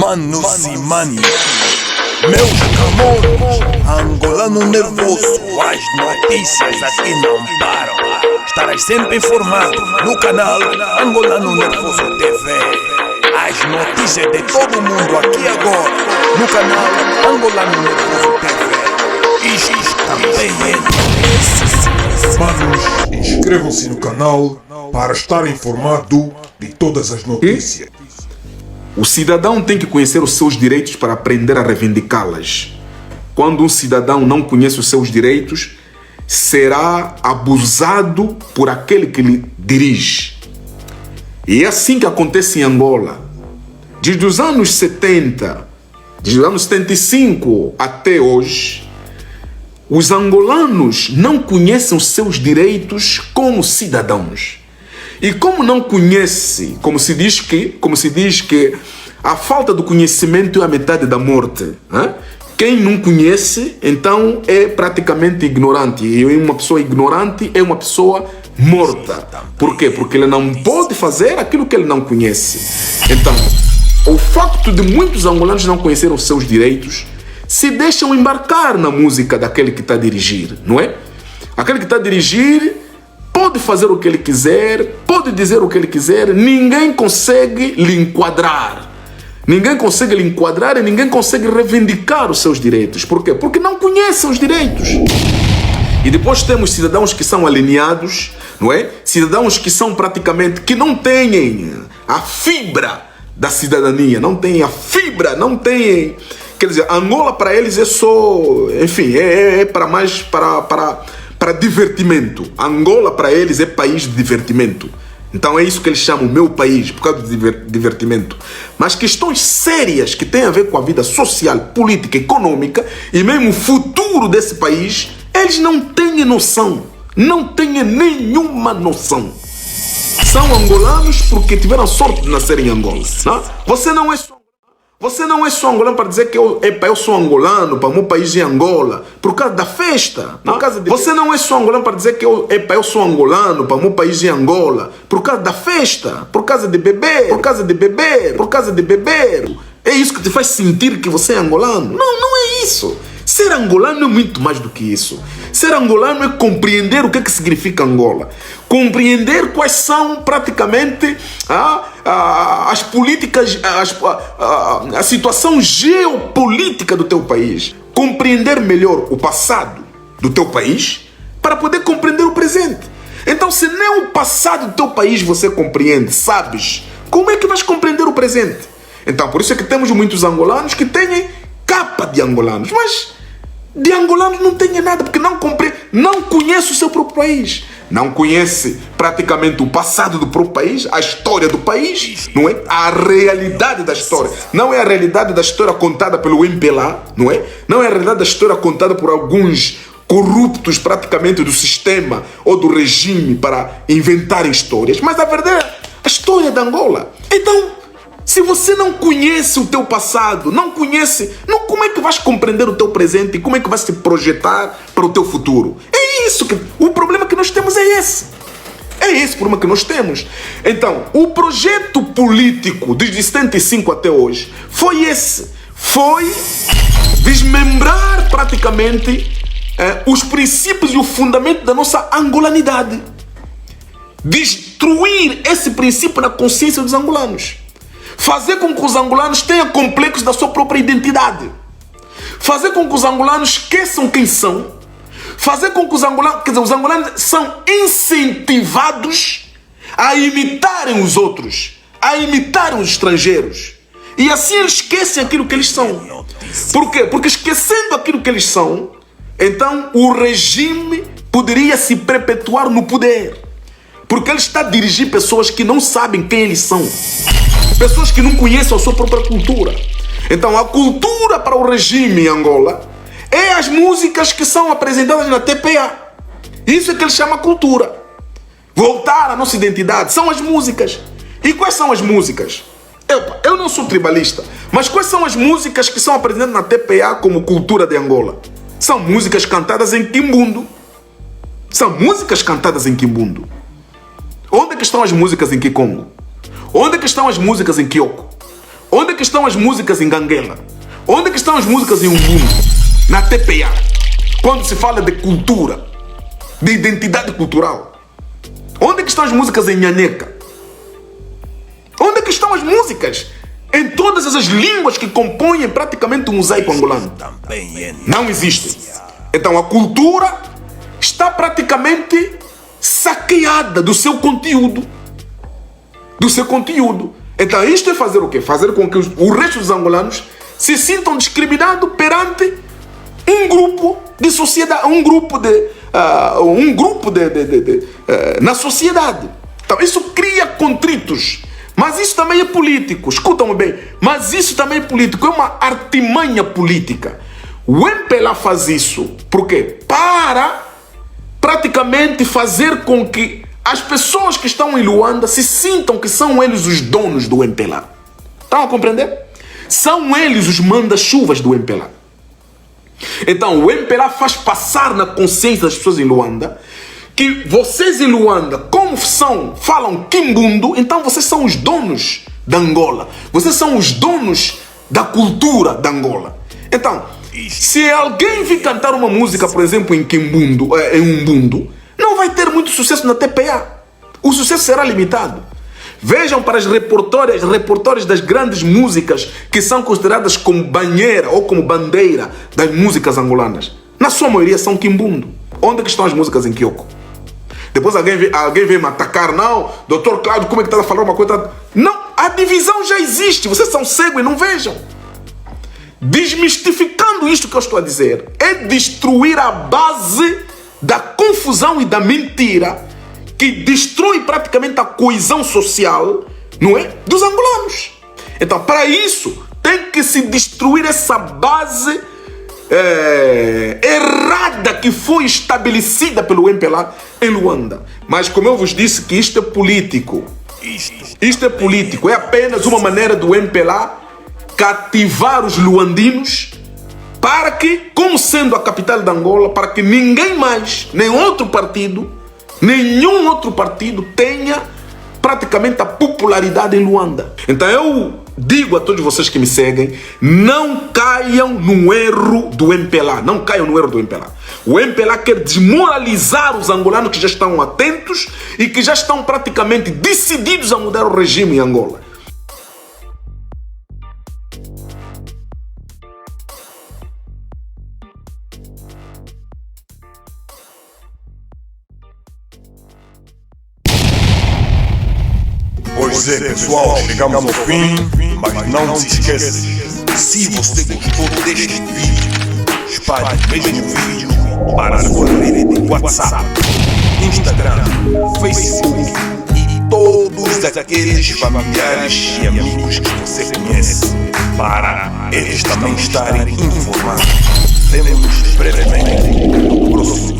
Manos e manis, meus camões, angolano nervoso, as notícias aqui não param. Estarás sempre informado no canal Angolano Nervoso TV. As notícias de todo mundo aqui agora, no canal Angolano Nervoso TV. Isto também é. Manos, inscrevam-se no canal para estar informado de todas as notícias. O cidadão tem que conhecer os seus direitos para aprender a reivindicá-las. Quando um cidadão não conhece os seus direitos, será abusado por aquele que lhe dirige. E é assim que acontece em Angola. Desde os anos 70, desde os anos 75 até hoje, os angolanos não conhecem os seus direitos como cidadãos. E como não conhece, como se diz que a falta do conhecimento é a metade da morte. Hein? Quem não conhece, então é praticamente ignorante. E uma pessoa ignorante é uma pessoa morta. Por quê? Porque ele não pode fazer aquilo que ele não conhece. Então, o facto de muitos angolanos não conhecerem os seus direitos, se deixam embarcar na música daquele que está a dirigir, não é? Aquele que está a dirigir pode fazer o que ele quiser, pode dizer o que ele quiser, ninguém consegue lhe enquadrar. Ninguém consegue lhe enquadrar e ninguém consegue reivindicar os seus direitos. Por quê? Porque não conhecem os direitos. E depois temos cidadãos que são alienados, não é? Cidadãos que são praticamente, que não têm a fibra da cidadania, não têm a fibra, não têm... Quer dizer, Angola para eles é só, enfim, é para mais, para divertimento. Angola para eles é país de divertimento. Então é isso que eles chamam meu país, por causa de divertimento. Mas questões sérias que têm a ver com a vida social, política, econômica e mesmo o futuro desse país, eles não têm noção. Não têm nenhuma noção. São angolanos porque tiveram sorte de nascer em Angola. Não? Você não é só angolano para dizer que eu sou angolano, para o meu país é Angola, por causa da festa. Você não é só angolano para dizer que eu sou angolano, para o meu país é Angola, por causa da festa, por causa de beber, por causa de beber, por causa de beber. É isso que te faz sentir que você é angolano? Não, não é isso. Ser angolano é muito mais do que isso. Ser angolano é compreender o que significa Angola. Compreender quais são praticamente as políticas, a situação geopolítica do teu país. Compreender melhor o passado do teu país para poder compreender o presente. Então, se nem o passado do teu país você compreende, sabes, como é que vais compreender o presente? Então, por isso é que temos muitos angolanos que têm capa de angolanos, mas de angolanos não tem nada, porque não conhece o seu próprio país. Não conhece praticamente o passado do próprio país, a história do país, não é? A realidade da história. Não é a realidade da história contada pelo MPLA, não é? Não é a realidade da história contada por alguns corruptos praticamente do sistema ou do regime para inventarem histórias. Mas a verdade é a história da Angola. Então, se você não conhece o teu passado, como é que vais compreender o teu presente e como é que vais se projetar para o teu futuro? É isso que o problema que nós temos é esse. É esse o problema que nós temos. Então, o projeto político desde 75 até hoje foi esse. Foi desmembrar praticamente os princípios e o fundamento da nossa angolanidade. Destruir esse princípio na consciência dos angolanos. Fazer com que os angolanos tenham complexos da sua própria identidade. Fazer com que os angolanos esqueçam quem são. Fazer com que os angolanos são incentivados a imitarem os outros, a imitarem os estrangeiros. E assim eles esquecem aquilo que eles são. Por quê? Porque esquecendo aquilo que eles são, então o regime poderia se perpetuar no poder. Porque ele está a dirigir pessoas que não sabem quem eles são. Pessoas que não conhecem a sua própria cultura. Então a cultura para o regime em Angola é as músicas que são apresentadas na TPA. Isso é que ele chama cultura. Voltar à nossa identidade são as músicas. E quais são as músicas? Eu não sou tribalista, mas quais são as músicas que são apresentadas na TPA como cultura de Angola? São músicas cantadas em quimbundo. São músicas cantadas em quimbundo. Onde é que estão as músicas em Kikongo? Onde é que estão as músicas em Kyoko? Onde é que estão as músicas em Ganguela? Onde é que estão as músicas em Umbundo? Na TPA. Quando se fala de cultura, de identidade cultural. Onde é que estão as músicas em Nhaneca? Onde é que estão as músicas em todas essas línguas que compõem praticamente o mosaico angolano? Não existem. Então a cultura está praticamente saqueada do seu conteúdo. Do seu conteúdo. Então isto é fazer o quê? Fazer com que o resto dos angolanos se sintam discriminados perante um grupo de sociedade, na sociedade. Então isso cria contritos. Mas isso também é político. Escutam-me bem. Mas isso também é político. É uma artimanha política. O MPLA faz isso. Por quê? Para praticamente fazer com que as pessoas que estão em Luanda se sintam que são eles os donos do MPLA. Estão a compreender? São eles os manda-chuvas do MPLA. Então o MPLA faz passar na consciência das pessoas em Luanda que vocês em Luanda, como falam quimbundo, então vocês são os donos da Angola. Vocês são os donos da cultura da Angola. Então, se alguém vir cantar uma música, por exemplo, em quimbundo, em Umbundo, não vai ter muito sucesso na TPA. O sucesso será limitado. Vejam para as repertórios das grandes músicas que são consideradas como banheira ou como bandeira das músicas angolanas. Na sua maioria são quimbundo. Onde é que estão as músicas em Kyoko? Depois alguém vem me atacar. Não, doutor Cláudio, como é que está a falar uma coisa? Não, a divisão já existe. Vocês são cegos e não vejam. Desmistificando isto que eu estou a dizer, é destruir a base da confusão e da mentira que destrói praticamente a coesão social, não é? Dos angolanos. Então, para isso, tem que se destruir essa base errada que foi estabelecida pelo MPLA em Luanda. Mas como eu vos disse que isto é político. Isto é político. É apenas uma maneira do MPLA cativar os luandinos para que, como sendo a capital da Angola, para que ninguém mais, nenhum outro partido tenha praticamente a popularidade em Luanda. Então eu digo a todos vocês que me seguem, não caiam no erro do MPLA. Não caiam no erro do MPLA. O MPLA quer desmoralizar os angolanos que já estão atentos e que já estão praticamente decididos a mudar o regime em Angola. Pois é, pessoal, chegamos ao fim, mas não se esqueça, se você gostou deste vídeo, espalhe o mesmo vídeo para a sua rede de WhatsApp, Instagram, Facebook e todos aqueles familiares e amigos que você conhece, para eles também estarem informados. Vemo-nos brevemente no próximo